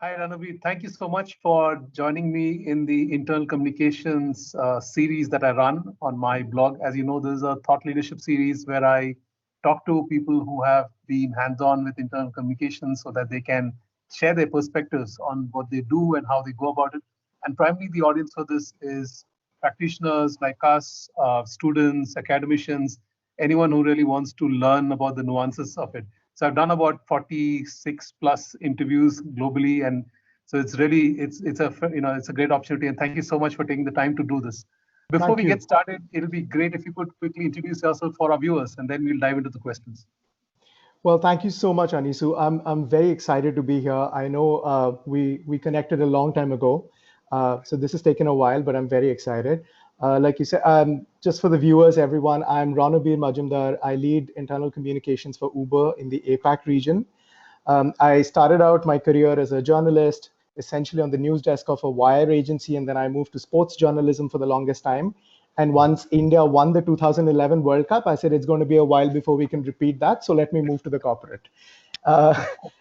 Hi, Ranabir. Thank you so much for joining me in the internal communications series that I run on my blog. As you know, this is a thought leadership series where I talk to people who have been hands-on with internal communications so that they can share their perspectives on what they do and how they go about it. And primarily, the audience for this is practitioners like us, students, academicians, anyone who really wants to learn about the nuances of it. So I've done about 46 plus interviews globally, and so it's really it's a great opportunity. And thank you so much for taking the time to do this. Before Thank we get you. started, it'll be great if you could quickly introduce yourself for our viewers, and then we'll dive into the questions. Well, thank you so much, Anisu. I'm very excited to be here. I know we connected a long time ago, so this has taken a while, but I'm very excited. Like you said, just for the viewers, everyone, I'm Ranabir Majumdar. I lead internal communications for Uber in the APAC region. I started out my career as a journalist, essentially on the news desk of a wire agency, and then I moved to sports journalism for the longest time. And once India won the 2011 World Cup, I said it's going to be a while before we can repeat that, so let me move to the corporate. Uh,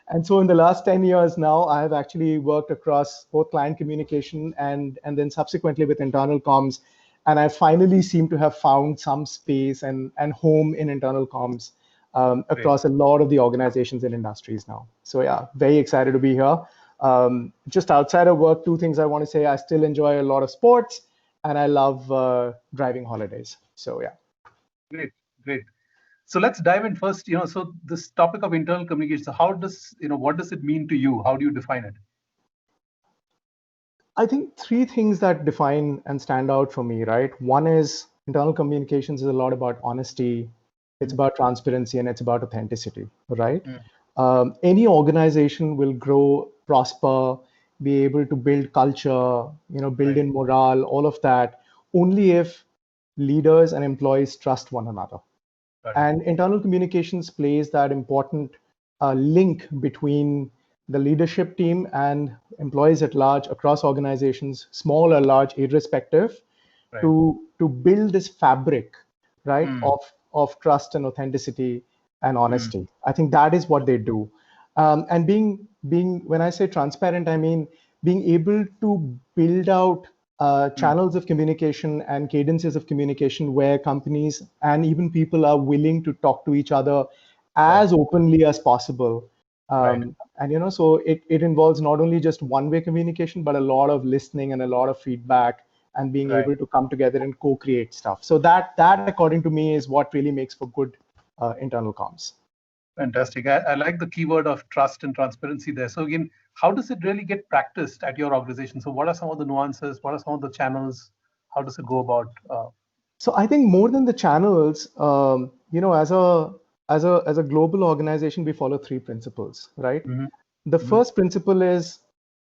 and so in the last 10 years now, I have actually worked across both client communication and then subsequently with internal comms. And I finally seem to have found some space and home in internal comms Great. across a lot of the organizations and industries now. So yeah, very excited to be here. Just outside of work, two things I want to say. I still enjoy a lot of sports and I love driving holidays. So yeah. Great, great. So let's dive in first. So this topic of internal communication. So how does what does it mean to you? How do you define it? I think three things that define and stand out for me, right? One is internal communications is a lot about honesty, it's about transparency, and it's about authenticity, right? Mm, Any organization will grow, prosper, be able to build culture, build right, in morale, all of that, only if leaders and employees trust one another. got it. And internal communications plays that important link between the leadership team and employees at large across organizations, small or large, irrespective, Right. to build this fabric, right, Mm, of trust and authenticity and mm, honesty. I think that is what they do. And being when I say transparent, I mean being able to build out mm, channels of communication and cadences of communication where companies and even people are willing to talk to each other right, as openly as possible. right, And so it involves not only just one-way communication, but a lot of listening and a lot of feedback and being right. able to come together and co-create stuff. So that according to me is what really makes for good internal comms. Fantastic. I like the keyword of trust and transparency there. So again, how does it really get practiced at your organization? So what are some of the nuances? What are some of the channels? How does it go about? So I think more than the channels, as a global organization, we follow three principles, right? Mhm, The mhm, first principle is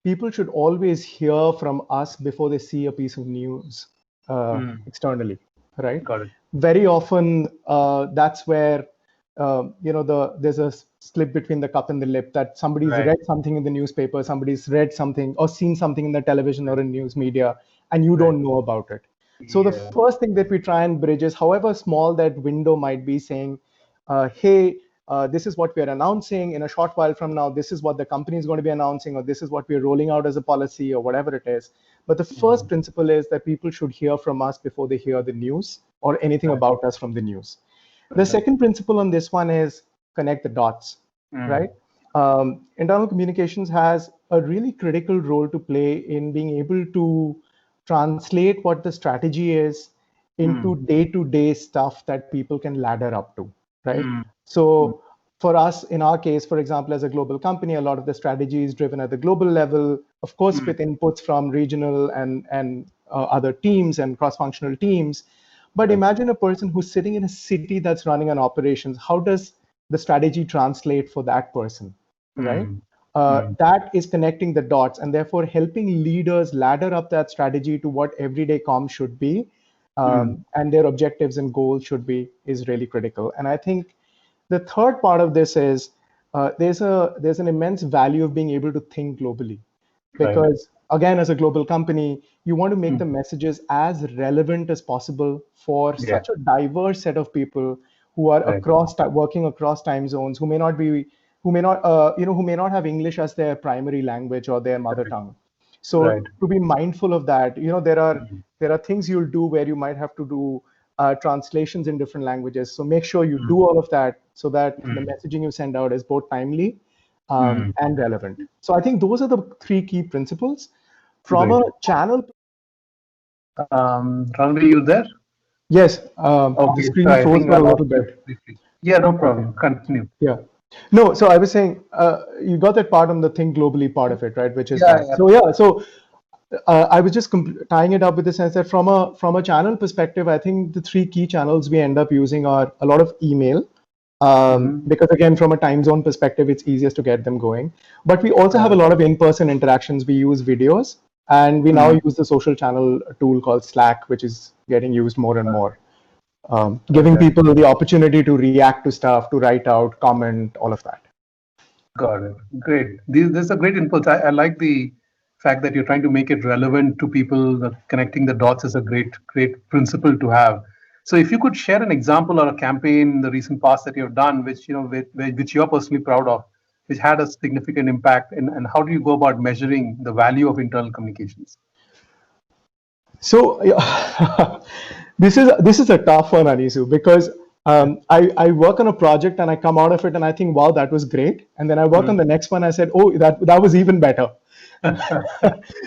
people should always hear from us before they see a piece of news mm, externally, right? got it. Very often, that's where there's a slip between the cup and the lip that somebody's Right, read something in the newspaper, somebody's read something or seen something in the television or right, in news media, and you right. don't know about it. So the Yeah. first thing that we try and bridge is, however small that window might be, saying, hey, this is what we're announcing in a short while from now. This is what the company is going to be announcing, or this is what we're rolling out as a policy, or whatever it is. But the first Mhm, principle is that people should hear from us before they hear the news or anything right. about us from the news. The Fantastic. second principle on this one is connect the dots, Mm, right? Internal communications has a really critical role to play in being able to translate what the strategy is into mm, day-to-day stuff that people can ladder up to, right? mm, mm, So for us, in our case, for example, as a global company, a lot of the strategy is driven at the global level, of course, mm, with inputs from regional and other teams and cross-functional teams. But right. imagine a person who's sitting in a city that's running an operations. How does the strategy translate for that person, right? Mm, mm, That is connecting the dots and therefore helping leaders ladder up that strategy to what everyday comms should be, mm, and their objectives and goals should be, is really critical. And I think the third part of this is there's an immense value of being able to think globally, right. because again, as a global company, you want to make the Mm, messages as relevant as possible for yeah, such a diverse set of people who are right. working across time zones, who may not be who may not have English as their primary language or their mother tongue. Right. So to be mindful of that, Mm. there are things you'll do where you might have to do translations in different languages. So make sure you Mm. do all of that so that the Mm. messaging you send out is both timely Mm. and relevant. So I think those are the three key principles. From Great. a channel, Ranabir, you there? yes, the Okay, so screen I froze think for I a lost little you bit. briefly. Yeah, no problem. Continue. Yeah. No, so I was saying, you got that part on the think globally part of it, right? Which is Yeah, that. yeah. So yeah, so I was just tying it up with the sense that from a channel perspective, I think the three key channels we end up using are a lot of email, Mm-hmm. because again, from a time zone perspective, it's easiest to get them going. But we also have a Right. lot of in-person interactions. We use videos, and we now Mm. use the social channel tool called Slack, which is getting used more and more, giving Okay. people the opportunity to react to stuff, to write out, comment, all of that. Got it. Great. This is a great input. I like the fact that you're trying to make it relevant to people. That connecting the dots is a great principle to have. So, if you could share an example or a campaign in the recent past that you have done, which which you're personally proud of, which had a significant impact, and how do you go about measuring the value of internal communications? So yeah, this is a tough one, Anisu, because I work on a project and I come out of it and I think, wow, that was great. And then I work on Mm. the next one, I said, oh, that was even better.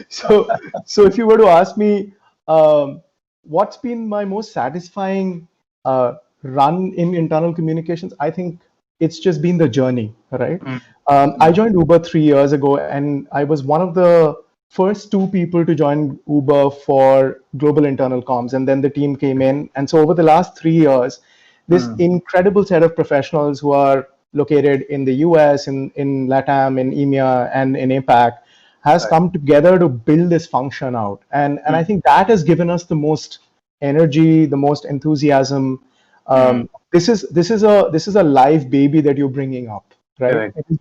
So so if you were to ask me, what's been my most satisfying run in internal communications, I think it's just been the journey, right? Mm. I Mm. joined Uber 3 years ago, and I was one of the first two people to join Uber for global internal comms, and then the team came in. And so over the last 3 years, this Mm. incredible set of professionals who are located in the US, in LATAM, in EMEA, and in APAC has Right. come together to build this function out. And I Mm. think that has given us the most energy, the most enthusiasm. Mm. This is a live baby that you're bringing up, right? Correct. It is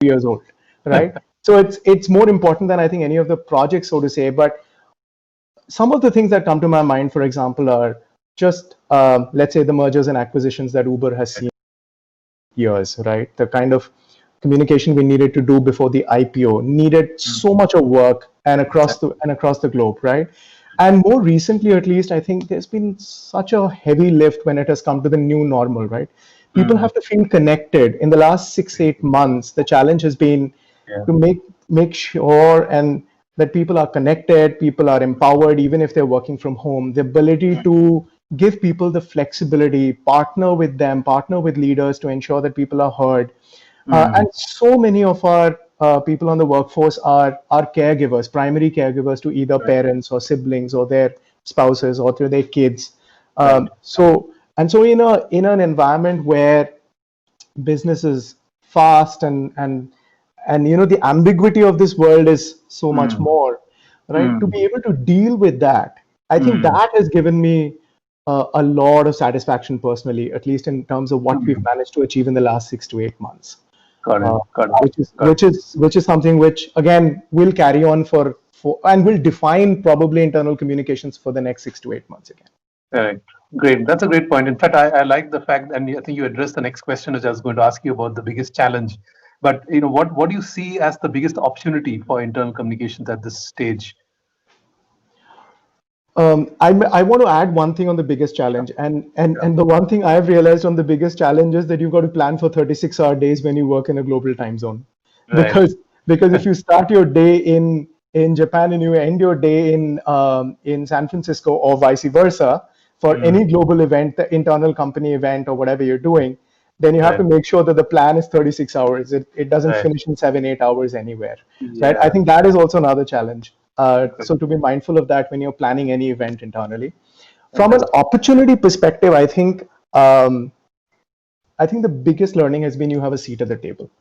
2 years old, right? So it's more important than I think any of the projects, so to say. But some of the things that come to my mind, for example, are just let's say the mergers and acquisitions that Uber has seen years, right? The kind of communication we needed to do before the IPO needed Mm. so much of work and Exactly. across the globe, right? And more recently, at least, I think there's been such a heavy lift when it has come to the new normal, right? People Mm. have to feel connected. In the last 6 8 months, the challenge has been Yeah. to make sure and that people are connected, people are empowered, even if they're working from home. The ability to give people the flexibility, partner with them, partner with leaders to ensure that people are heard. And Mm. so many of our people on the workforce are caregivers, primary caregivers to either Right. parents or siblings or their spouses or to their kids. Right. So in an environment where business is fast and the ambiguity of this world is so much Mm. more, right? To Mm. be able to deal with that, I think Mm. that has given me a lot of satisfaction personally, at least in terms of what we've Mm. managed to achieve in the last 6 to 8 months, Got it. uh, Got it. Got it. which is something which again will carry on for and will define probably internal communications for the next 6 to 8 months again. Correct. Great. That's a great point. In fact, I like the fact, and I think you addressed the next question, which I was going to ask you about the biggest challenge. But what do you see as the biggest opportunity for internal communications at this stage? I want to add one thing on the biggest challenge, Yeah. and the one thing I've realized on the biggest challenge is that you've got to plan for 36-hour days when you work in a global time zone, Right. because if you start your day in Japan and you end your day in San Francisco or vice versa for Mm. any global event, the internal company event or whatever you're doing, then you have Right. to make sure that the plan is 36 hours. It doesn't Right. finish in 7 8 hours anywhere, right? I Yeah. think that is also another challenge. So to be mindful of that when you're planning any event internally. From an Fantastic. opportunity perspective, I think the biggest learning has been you have a seat at the table,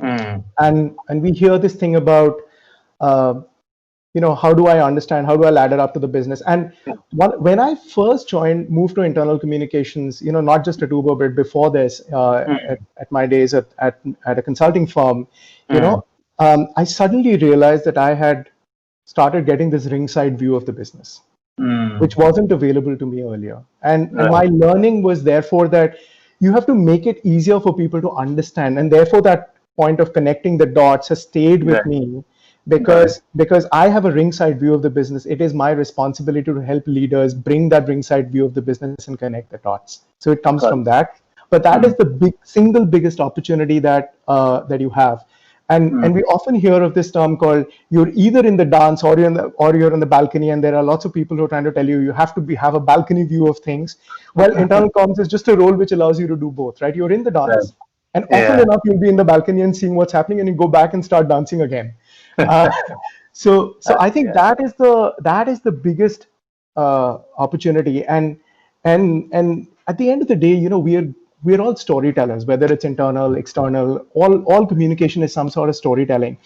Mm. and we hear this thing about uh, how do I understand, how do I ladder up to the business. And when I first moved to internal communications, not just at Uber but before this, Mm. at my days at a consulting firm, you Mm. know I suddenly realized that I had started getting this ringside view of the business, Mm. which wasn't available to me earlier. And Right. my learning was therefore that you have to make it easier for people to understand, and therefore that point of connecting the dots has stayed with me because I have a ringside view of the business. It is my responsibility to help leaders bring that ringside view of the business and connect the dots. So it comes from that. But that is the single biggest opportunity that that you have. And we often hear of this term called you're either in the dance or you're in the balcony, and there are lots of people who are trying to tell you you have to have a balcony view of things. Well, internal comms is just a role which allows you to do both, right? You're in the dance, and often enough you'll be in the balcony and seeing what's happening, and you go back and start dancing again. So I think that is the biggest opportunity, and at the end of the day, we're all storytellers, whether it's internal, external. All communication is some sort of storytelling,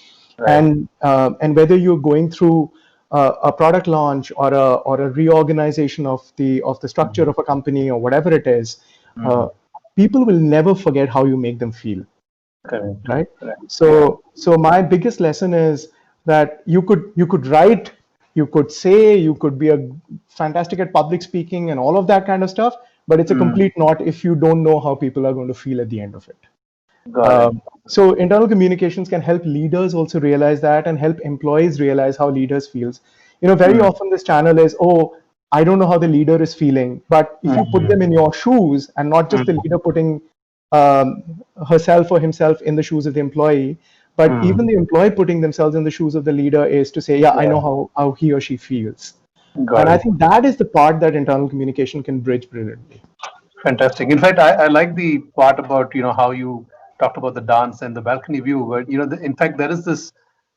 and whether you're going through a product launch or a reorganization of the structure of a company or whatever it is, people will never forget how you make them feel. Right. So my biggest lesson is that you could write, you could say, you could be a fantastic at public speaking and all of that kind of stuff, but it's a complete not if you don't know how people are going to feel at the end of it. So internal communications can help leaders also realize that and help employees realize how leaders feels. Very often this channel is, oh, I don't know how the leader is feeling, but if you put them in your shoes and not just the leader putting herself or himself in the shoes of the employee, but even the employee putting themselves in the shoes of the leader is to say, I know how he or she feels. And I think that is the part that internal communication can bridge brilliantly. Fantastic. In fact, I like the part about, how you talked about the dance and the balcony view, but, in fact, there is this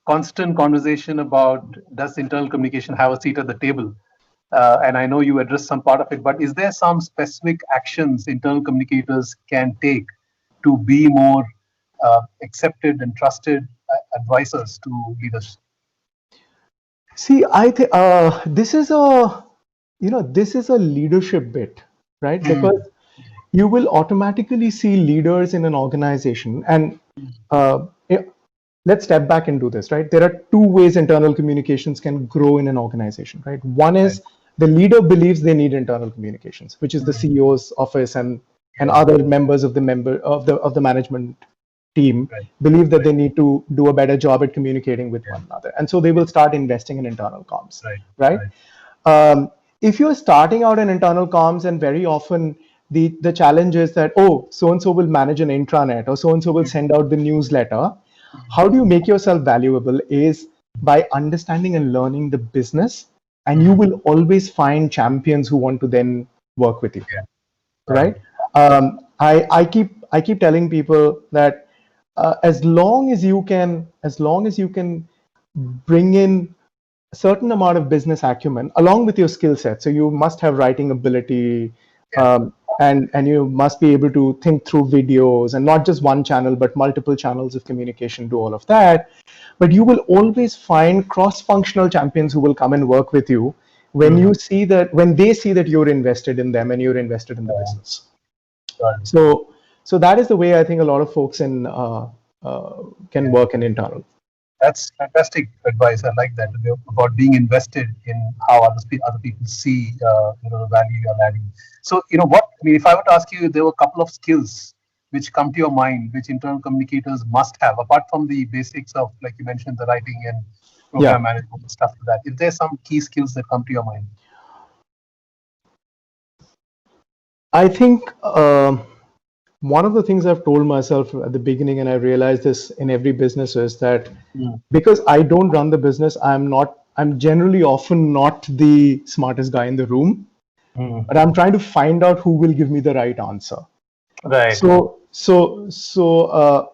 constant conversation about does internal communication have a seat at the table? And I know you addressed some part of it, but is there some specific actions internal communicators can take to be more accepted and trusted advisors to leaders? See, I think this is a leadership bit, right? Because you will automatically see leaders in an organization, and let's step back and do this, right? There are two ways internal communications can grow in an organization, right? One is the leader believes they need internal communications, which is the CEO's office and other members of the management team believe that they need to do a better job at communicating with one another, and so they will start investing in internal comms, right? If you're starting out in internal comms, and very often the challenge is that, oh, so and so will manage an intranet, or so and so will send out the newsletter. How do you make yourself valuable is by understanding and learning the business, and you will always find champions who want to then work with you, right? I keep telling people that as long as you can bring in a certain amount of business acumen along with your skill set. So you must have writing ability, and you must be able to think through videos, and not just one channel but multiple channels of communication, do all of that. But you will always find cross-functional champions who will come and work with you when they see that you're invested in them and you're invested in the business. So that is the way I think a lot of folks can work in internal. That's fantastic advice. I like that about being invested in how other people see the value you're adding. So if I were to ask you, there were a couple of skills which come to your mind which internal communicators must have, apart from the basics of, like you mentioned, the writing and program management and stuff like that. Is there some key skills that come to your mind? I think one of the things I've told myself at the beginning, and I realized this in every business, is that because I don't run the business, I'm generally often not the smartest guy in the room, but I'm trying to find out who will give me the right answer. Right. So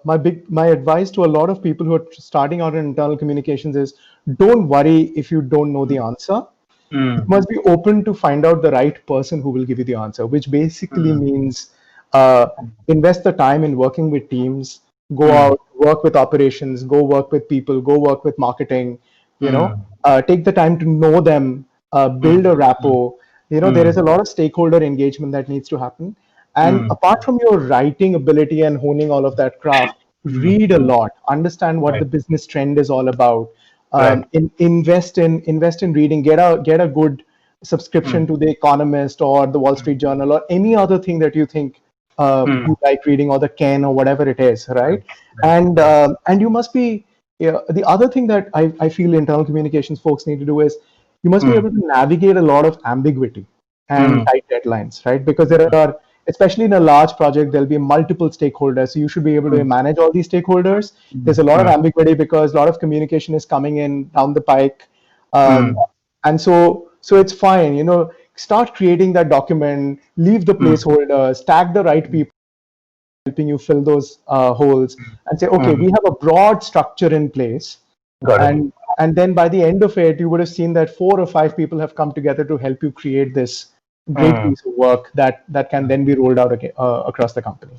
my advice to a lot of people who are starting out in internal communications is, don't worry if you don't know the answer. You must be open to find out the right person who will give you the answer, which basically means invest the time in working with teams, go out, work with operations, go work with people, go work with marketing, take the time to know them, build a rapport. There is a lot of stakeholder engagement that needs to happen. And apart from your writing ability and honing all of that craft, read a lot, understand what the business trend is all about. Invest in reading, get a good subscription to The Economist or the Wall Street Journal or any other thing that you think you like reading, or the Ken, or whatever it is, right? And you must be, the other thing that I feel internal communications folks need to do is you must be able to navigate a lot of ambiguity and tight deadlines, right? Because there are, especially in a large project, there'll be multiple stakeholders. So you should be able to manage all these stakeholders. There's a lot of ambiguity because a lot of communication is coming in down the pike. And so it's fine, start creating that document, leave the placeholders, tag the right people helping you fill those holes, and say, okay, we have a broad structure in place. And then by the end of it, you would have seen that 4 or 5 people have come together to help you create this great piece of work that can then be rolled out again, across the company.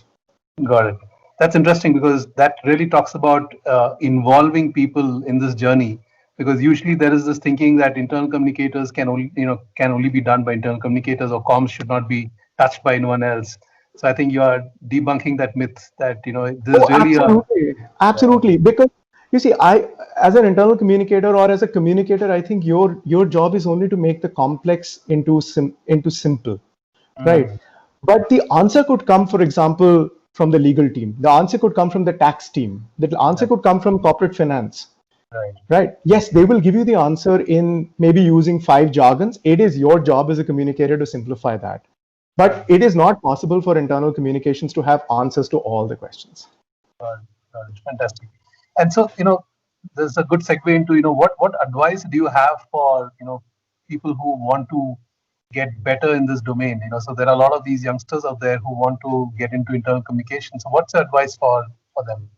Got it. That's interesting because that really talks about involving people in this journey. Because usually there is this thinking that internal communicators can only be done by internal communicators, or comms should not be touched by anyone else. So I think you are debunking that myth that there's really absolutely. Because you see, I, as an internal communicator or as a communicator, I think your job is only to make the complex into simple, right? But the answer could come, for example, from the legal team. The answer could come from the tax team. The answer could come from corporate finance. Right. Yes, they will give you the answer in maybe using 5 jargons. It is your job as a communicator to simplify that. But it is not possible for internal communications to have answers to all the questions. Fantastic. And so, there's a good segue into, what advice do you have for, people who want to get better in this domain? So there are a lot of these youngsters out there who want to get into internal communication. So what's the advice for them?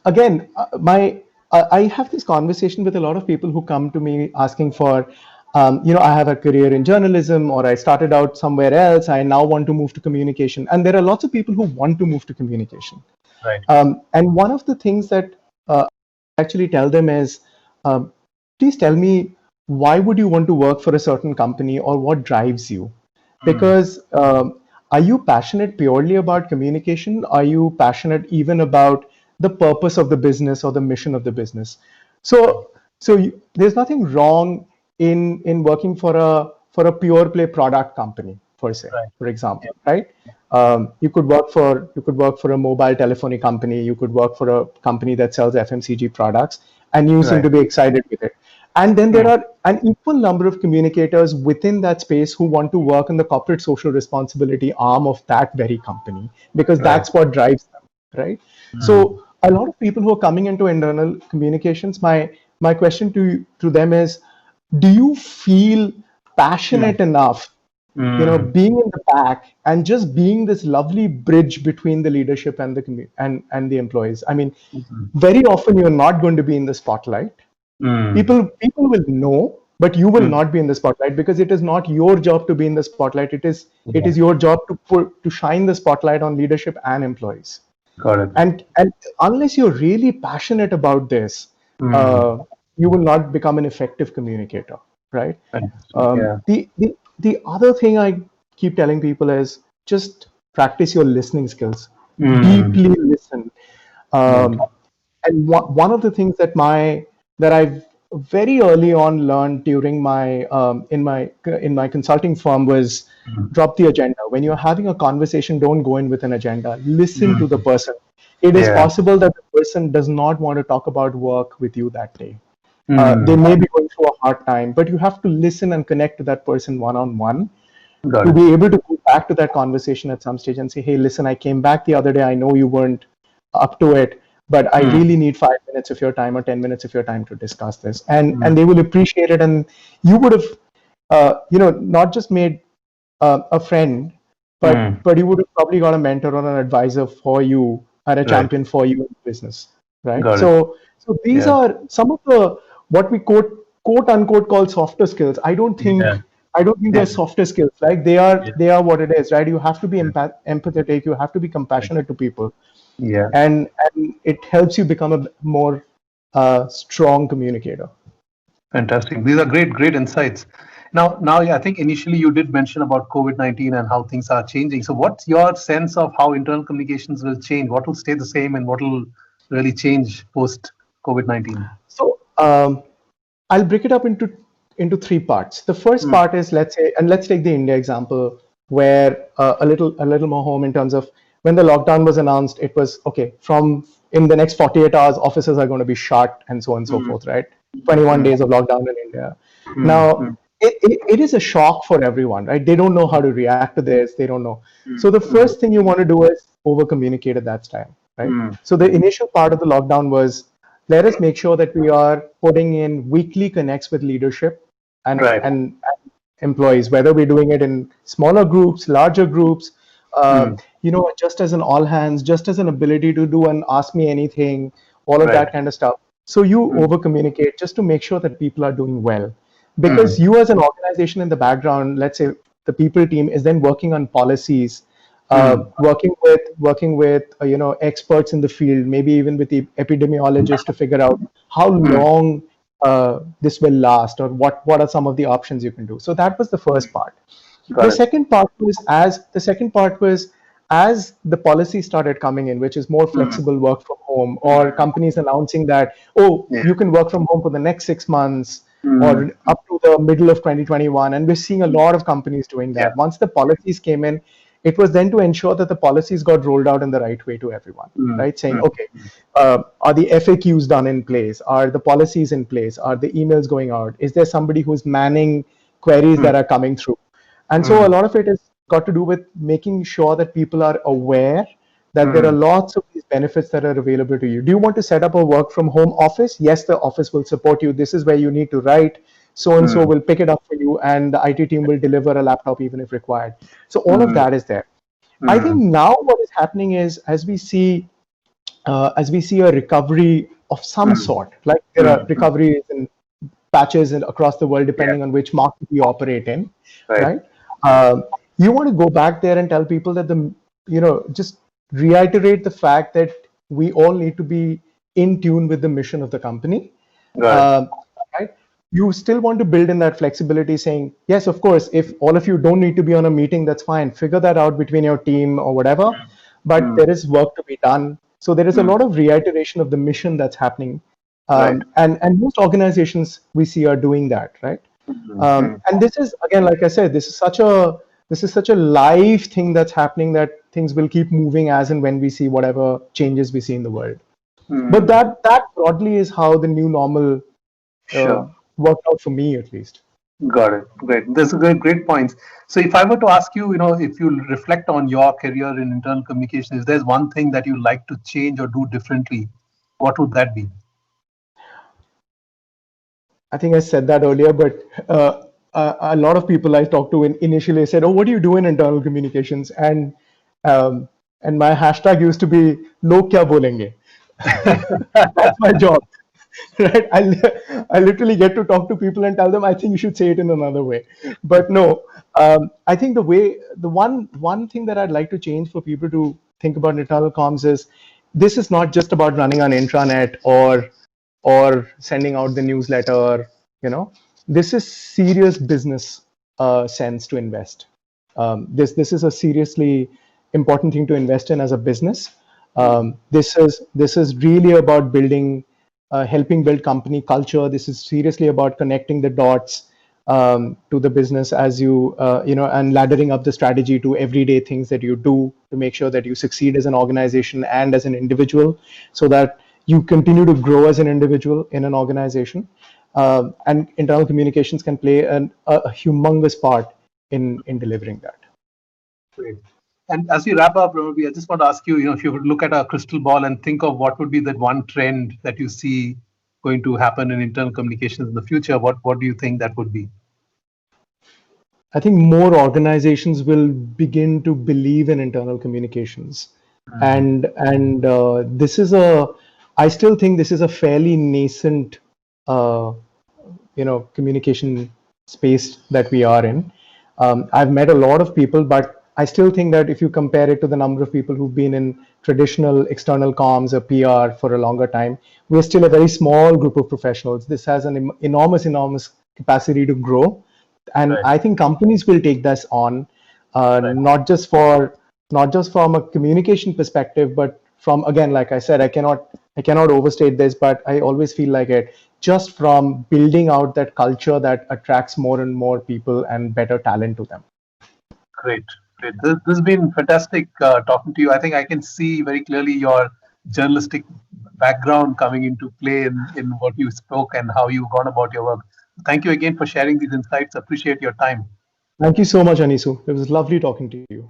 Again, I have this conversation with a lot of people who come to me asking for, I have a career in journalism, or I started out somewhere else. I now want to move to communication. And there are lots of people who want to move to communication. Right. And one of the things that I actually tell them is, please tell me, why would you want to work for a certain company, or what drives you? Because are you passionate purely about communication? Are you passionate even about the purpose of the business or the mission of the business? So there's nothing wrong in working for a pure play product company, per se, for example, right? You could work for a mobile telephony company. You could work for a company that sells FMCG products, and you seem to be excited with it. And then there are an equal number of communicators within that space who want to work in the corporate social responsibility arm of that very company, because that's what drives them, right? So a lot of people who are coming into internal communications, my question to them is, do you feel passionate enough, being in the back and just being this lovely bridge between the leadership and the and the employees? I mean, very often you're not going to be in the spotlight. People will know, but you will not be in the spotlight, because it is not your job to be in the spotlight. It is your job to shine the spotlight on leadership and employees. Got it. And unless you're really passionate about this, you will not become an effective communicator, right? The other thing I keep telling people is, just practice your listening skills. Deeply listen. And one of the things that I've very early on learned during my in my consulting firm was, drop the agenda. When you're having a conversation, don't go in with an agenda. Listen to the person. It is possible that the person does not want to talk about work with you that day. They may be going through a hard time, but you have to listen and connect to that person one-on-one to be able to go back to that conversation at some stage and say, hey, listen, I came back the other day. I know you weren't up to it, but I really need 5 minutes of your time or 10 minutes of your time to discuss this. And they will appreciate it. And you would have, not just made a friend, but you would have probably got a mentor or an advisor for you, and a champion for you in business, right? So these are some of the, what we quote unquote call softer skills. I don't think they're softer skills, right? They are what it is, right? You have to be empathetic. You have to be compassionate to people. And it helps you become a more strong communicator. Fantastic. These are great insights. Now, I think initially you did mention about COVID-19 and how things are changing. So what's your sense of how internal communications will change? What will stay the same and what will really change post COVID-19? So I'll break it up into 3 parts. The first part is, let's take the India example. were a little more home in terms of when the lockdown was announced. It was okay, from in the next 48 hours, offices are going to be shut and so on and so Mm, forth, right? 21 mm, days of lockdown in India. mm, Now, mm, it is a shock for everyone, right? They don't know how to react to this. They don't know. mm, So the mm, first thing you want to do is over communicate at that time, right? mm, So the initial part of the lockdown was, let us make sure that we are putting in weekly connects with leadership right. and employees, whether we're doing it in smaller groups, larger groups, Mm, just as an all hands, just as an ability to do an ask me anything, all of right. that kind of stuff. So you Mm, over communicate just to make sure that people are doing well. Because mm, you as an organization in the background, let's say the people team is then working on policies, mm, working with experts in the field, maybe even with the epidemiologists to figure out how mm, long this will last, or what are some of the options you can do. So that was the mm. first part. Got it. The second part was as the policy started coming in, which is more Mm, flexible work from home, or mm, companies announcing that, oh, yeah. you can work from home for the next 6 months Mm, or up to the middle of 2021. And we're seeing a lot of companies doing yeah. that. Once the policies came in, it was then to ensure that the policies got rolled out in the right way to everyone, Mm, right? Saying, mm, okay, are the FAQs done in place? Are the policies in place? Are the emails going out? Is there somebody who's manning queries mm, that are coming through? And so a mm, lot of it is got to do with making sure that people are aware that there are mm, lots of these benefits that are available to you. Do you want to set up a work from home office? Yes, the office will support you. This is where you need to write. So and so mm, will pick it up for you, and the IT team will deliver a laptop even if required. So all of mm, that is there. I think mm, now what is happening is, as we see a recovery of some mm, sort, like there are mm, mm. recoveries in patches across the world Yeah. depending on which market you operate in, Right. right? You want to go back there and tell people that just reiterate the fact that we all need to be in tune with the mission of the company. Got it. um, right? You still want to build in that flexibility, saying, yes, of course, if all of you don't need to be on a meeting, that's fine. Figure that out between your team or whatever. But Mm, there is work to be done. So there is a mm, lot of reiteration of the mission that's happening. right. And most organizations we see are doing that, right? Mm, mm, And this is, again, like I said, this is such a live thing that's happening, that things will keep moving as and when we see whatever changes we see in the world. But mm. that broadly is how the new normal uh, Sure. worked out for me, at least. Got it. Great. Those are great points. So if I were to ask you, if you reflect on your career in internal communication, if there's one thing that you like to change or do differently, what would that be? I think I said that earlier, but a lot of people I talked to initially said, "Oh, what do you do in internal communications?" Um, and my hashtag used to be "Log kya bolenge." That's my job, right? I literally get to talk to people and tell them, I think you should say it in another way. But no, I think the one thing that I'd like to change for people to think about internal comms is, this is not just about running an intranet or sending out the newsletter. This is serious business sense to invest. This is a seriously important thing to invest in as a business. This is really about helping build company culture. This is seriously about connecting the dots to the business, as and laddering up the strategy to everyday things that you do to make sure that you succeed as an organization and as an individual, so that you continue to grow as an individual in an organization. And internal communications can play a humongous part in delivering that. Great. And as we wrap up, Ranabir, I just want to ask you, if you would look at a crystal ball and think of what would be that one trend that you see going to happen in internal communications in the future, what do you think that would be? I think more organizations will begin to believe in internal communications, Mm, and this is a. I still think this is a fairly nascent, uh, communication space that we are in. I've met a lot of people, but I still think that if you compare it to the number of people who've been in traditional external comms or PR for a longer time, we're still a very small group of professionals. This has an enormous capacity to grow, and right, I think companies will take this on, right. not just from a communication perspective, but from, again, like I said, I cannot overstate this, but I always feel like it, just from building out that culture that attracts more and more people and better talent to them. Great. Great. This has been fantastic talking to you. I think I can see very clearly your journalistic background coming into play in what you spoke and how you gone about your work. Thank you again for sharing these insights. Appreciate your time. Thank you so much, Anisu. It was lovely talking to you.